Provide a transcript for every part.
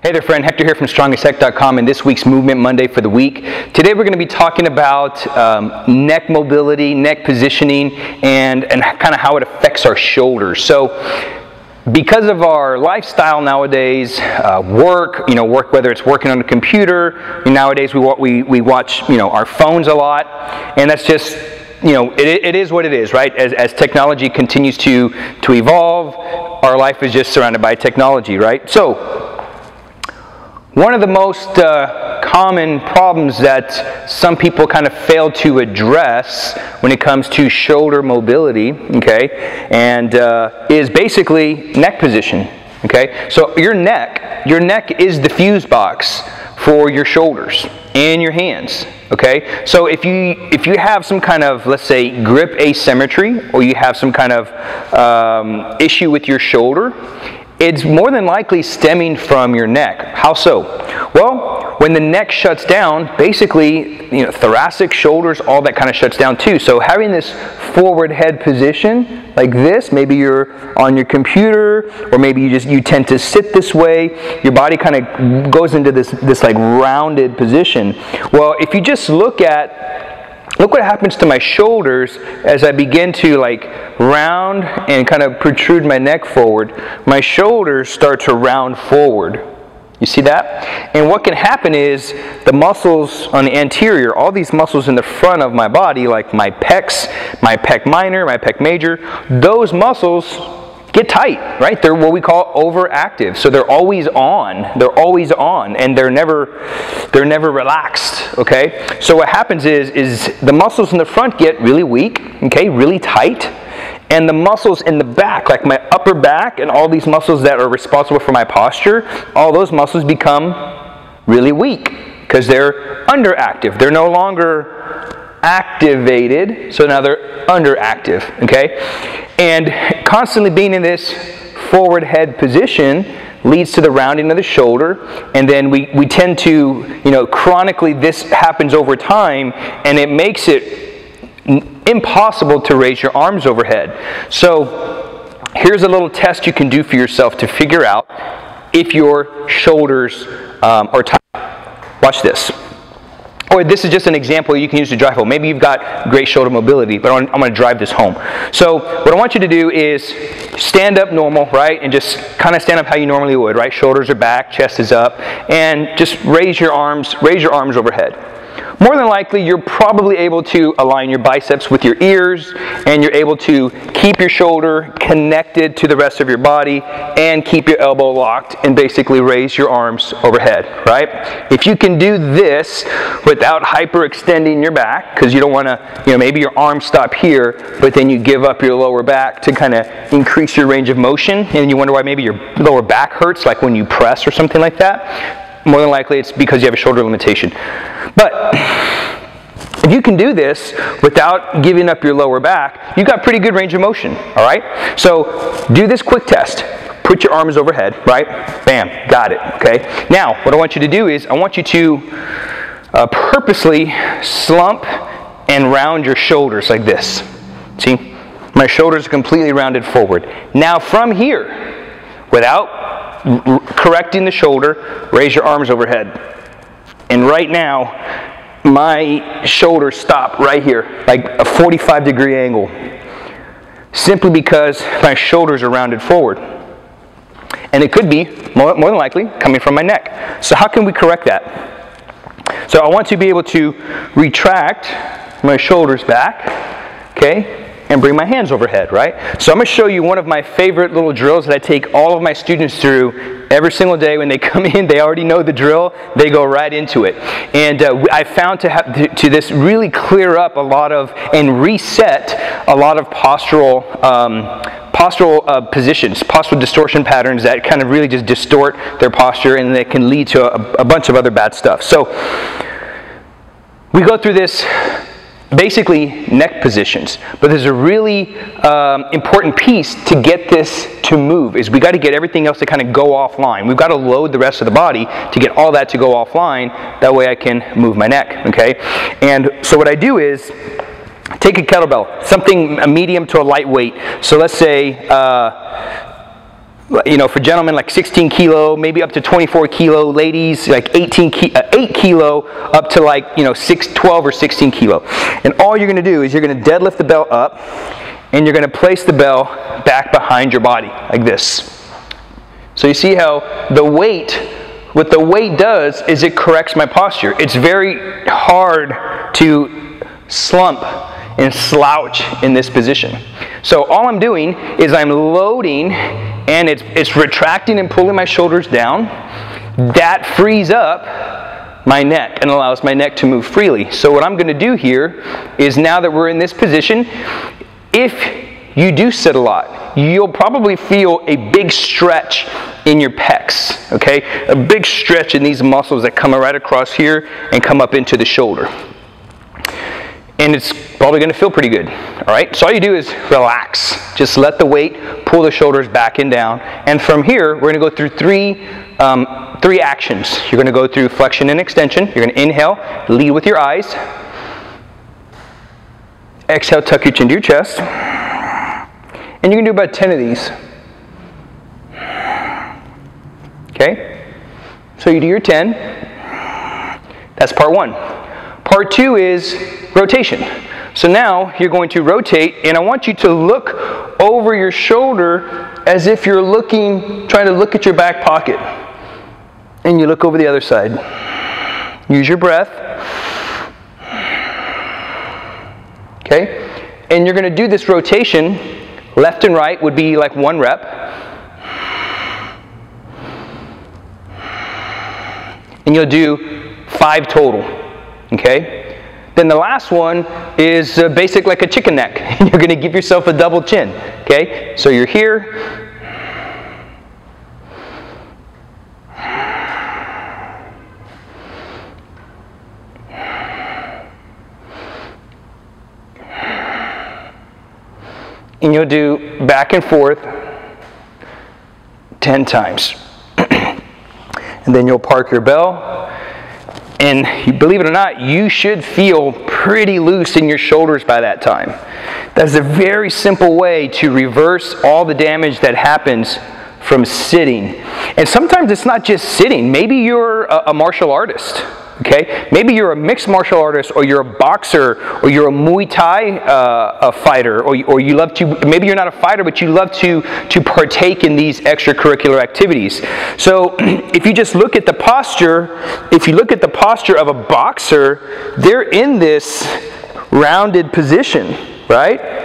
Hey there friend, Hector here from StrongestHec.com and this week's Movement Monday for the week. Today we're going to be talking about neck mobility, neck positioning, and kind of how it affects our shoulders. So because of our lifestyle nowadays, work, whether it's working on a computer, nowadays we watch, our phones a lot, and that's just, it is what it is, right? As technology continues to evolve, our life is just surrounded by technology, right? So one of the most common problems that some people kind of fail to address when it comes to shoulder mobility, okay, and is basically neck position, okay? So your neck is the fuse box for your shoulders and your hands, okay? So if you have some kind of, let's say, grip asymmetry, or you have some kind of issue with your shoulder, it's more than likely stemming from your neck. How so? Well, when the neck shuts down, basically, thoracic, shoulders, all that kind of shuts down too. So having this forward head position like this, maybe you're on your computer, or maybe you tend to sit this way, your body kind of goes into this like rounded position. Well, if you just look what happens to my shoulders as I begin to round and kind of protrude my neck forward. My shoulders start to round forward. You see that? And what can happen is the muscles on the anterior, all these muscles in the front of my body, like my pecs, my pec minor, my pec major, those muscles get tight, right? They're what we call overactive. So they're always on. They're always on, and they're never relaxed, okay? So what happens is the muscles in the front get really weak, okay, really tight, and the muscles in the back, like my upper back and all these muscles that are responsible for my posture, all those muscles become really weak because they're underactive. They're no longer activated, so now they're underactive, okay? And constantly being in this forward head position leads to the rounding of the shoulder, and then we tend to, chronically this happens over time, and it makes it impossible to raise your arms overhead. So here's a little test you can do for yourself to figure out if your shoulders are tight. Watch this. Or this is just an example you can use to drive home. Maybe you've got great shoulder mobility, but I'm going to drive this home. So what I want you to do is stand up normal, right? And just kind of stand up how you normally would, right? Shoulders are back, chest is up, and just raise your arms overhead. More than likely, you're probably able to align your biceps with your ears, and you're able to keep your shoulder connected to the rest of your body and keep your elbow locked and basically raise your arms overhead, right? If you can do this without hyperextending your back, because you don't want to, maybe your arms stop here, but then you give up your lower back to kind of increase your range of motion, and you wonder why maybe your lower back hurts, like when you press or something like that. More than likely it's because you have a shoulder limitation. But if you can do this without giving up your lower back, you've got pretty good range of motion, all right? So do this quick test. Put your arms overhead, right? Bam, got it, okay? Now, what I want you to do is I want you to purposely slump and round your shoulders like this. See? My shoulders are completely rounded forward. Now from here, without correcting the shoulder, raise your arms overhead. And right now, my shoulders stop right here, like a 45-degree angle, simply because my shoulders are rounded forward. And it could be, more than likely, coming from my neck. So how can we correct that? So I want to be able to retract my shoulders back, okay? And bring my hands overhead, right? So I'm going to show you one of my favorite little drills that I take all of my students through every single day. When they come in, they already know the drill. They go right into it. And I found to this really clear up a lot of, and reset a lot of postural positions, postural distortion patterns that kind of really just distort their posture, and that can lead to a bunch of other bad stuff. So we go through this basically neck positions, but there's a really important piece to get this to move, is we got to get everything else to kind of go offline. We've got to load the rest of the body to get all that to go offline. That way I can move my neck, okay? And so what I do is take a kettlebell, something a medium to a lightweight. So let's say you know, for gentlemen, like 16 kilo, maybe up to 24 kilo. Ladies, like 8 kilo, up to like, you know, 12 or 16 kilo. And all you're going to do is you're going to deadlift the bell up, and you're going to place the bell back behind your body, like this. So you see how what the weight does is it corrects my posture. It's very hard to slump and slouch in this position. So all I'm doing is I'm loading, and it's retracting and pulling my shoulders down. That frees up my neck and allows my neck to move freely. So what I'm going to do here is, now that we're in this position, if you do sit a lot, you'll probably feel a big stretch in your pecs, okay? A big stretch in these muscles that come right across here and come up into the shoulder. And it's probably going to feel pretty good, all right? So all you do is relax. Just let the weight pull the shoulders back and down. And from here, we're going to go through three actions. You're going to go through flexion and extension. You're going to inhale, lead with your eyes. Exhale, tuck your chin to your chest. And you can do about 10 of these. Okay? So you do your 10. That's part one. Part two is rotation. So now you're going to rotate, and I want you to look over your shoulder as if you're trying to look at your back pocket. And you look over the other side. Use your breath. Okay? And you're going to do this rotation. Left and right would be like 1 rep. And you'll do 5 total. Okay? Then the last one is basic, like a chicken neck. You're going to give yourself a double chin. Okay? So you're here. And you'll do back and forth 10 times. And then you'll park your bell. And believe it or not, you should feel pretty loose in your shoulders by that time. That's a very simple way to reverse all the damage that happens from sitting. And sometimes it's not just sitting. Maybe you're a martial artist. Okay? Maybe you're a mixed martial artist, or you're a boxer, or you're a Muay Thai fighter, or you love to, maybe you're not a fighter, but you love to partake in these extracurricular activities. So if you just look at the posture, if you look at the posture of a boxer, they're in this rounded position, right?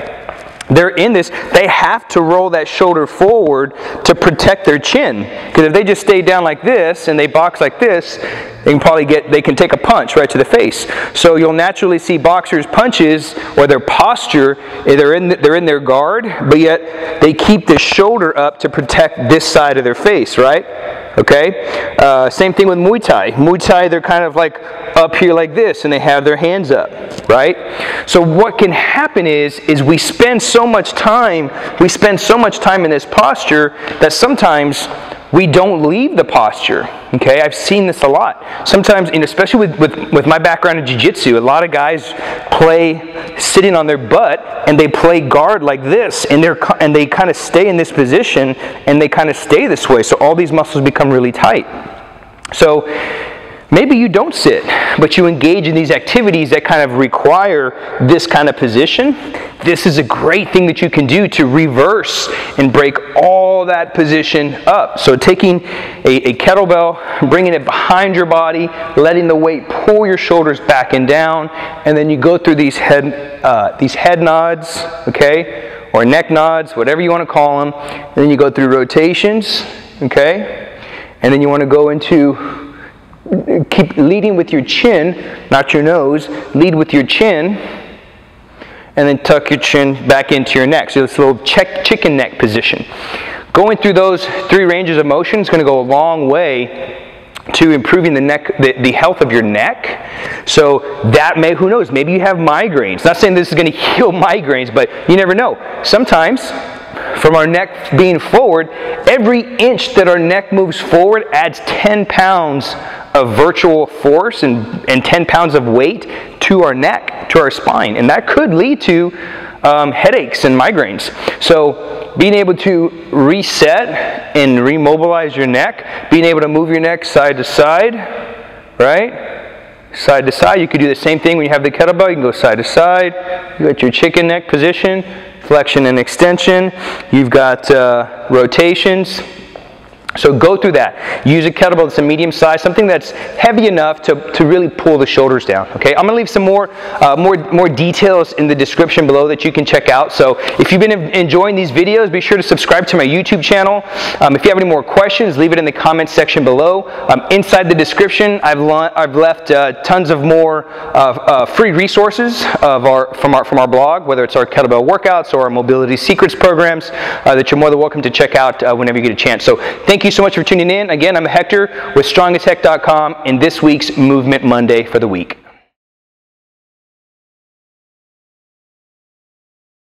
They're in this, they have to roll that shoulder forward to protect their chin. Because if they just stay down like this and they box like this, they can take a punch right to the face. So you'll naturally see boxers' punches, or their posture, they're in their guard, but yet they keep the shoulder up to protect this side of their face, right? Okay? Same thing with Muay Thai. Muay Thai, they're kind of like up here like this, and they have their hands up, right? So what can happen is we spend so much time in this posture that sometimes we don't leave the posture. Okay, I've seen this a lot. Sometimes, and especially with my background in Jiu-Jitsu, a lot of guys play sitting on their butt, and they play guard like this, and they kind of stay in this position, and they kind of stay this way. So all these muscles become really tight. So maybe you don't sit, but you engage in these activities that kind of require this kind of position. This is a great thing that you can do to reverse and break all that position up. So taking a kettlebell, bringing it behind your body, letting the weight pull your shoulders back and down, and then you go through these head nods, okay, or neck nods, whatever you want to call them. And then you go through rotations, okay, and then you want to go into, keep leading with your chin, not your nose. Lead with your chin, and then tuck your chin back into your neck. So this little chicken neck position. Going through those 3 ranges of motion is going to go a long way to improving the health of your neck. So that may, who knows, maybe you have migraines. Not saying this is going to heal migraines, but you never know. Sometimes, from our neck being forward, every inch that our neck moves forward adds 10 pounds of virtual force and 10 pounds of weight to our neck, to our spine. And that could lead to headaches and migraines. So being able to reset and remobilize your neck, being able to move your neck side to side, right? Side to side. You could do the same thing when you have the kettlebell. You can go side to side. You got your chicken neck position, flexion and extension. You've got rotations. So go through that. Use a kettlebell that's a medium size, something that's heavy enough to really pull the shoulders down. Okay, I'm going to leave some more details in the description below that you can check out. So if you've been enjoying these videos, be sure to subscribe to my YouTube channel. If you have any more questions, leave it in the comments section below. Inside the description, I've left tons of more free resources from our blog, whether it's our kettlebell workouts or our mobility secrets programs that you're more than welcome to check out whenever you get a chance. So thank you so much for tuning in. Again, I'm Hector with StrongAsHeck.com in this week's Movement Monday for the week.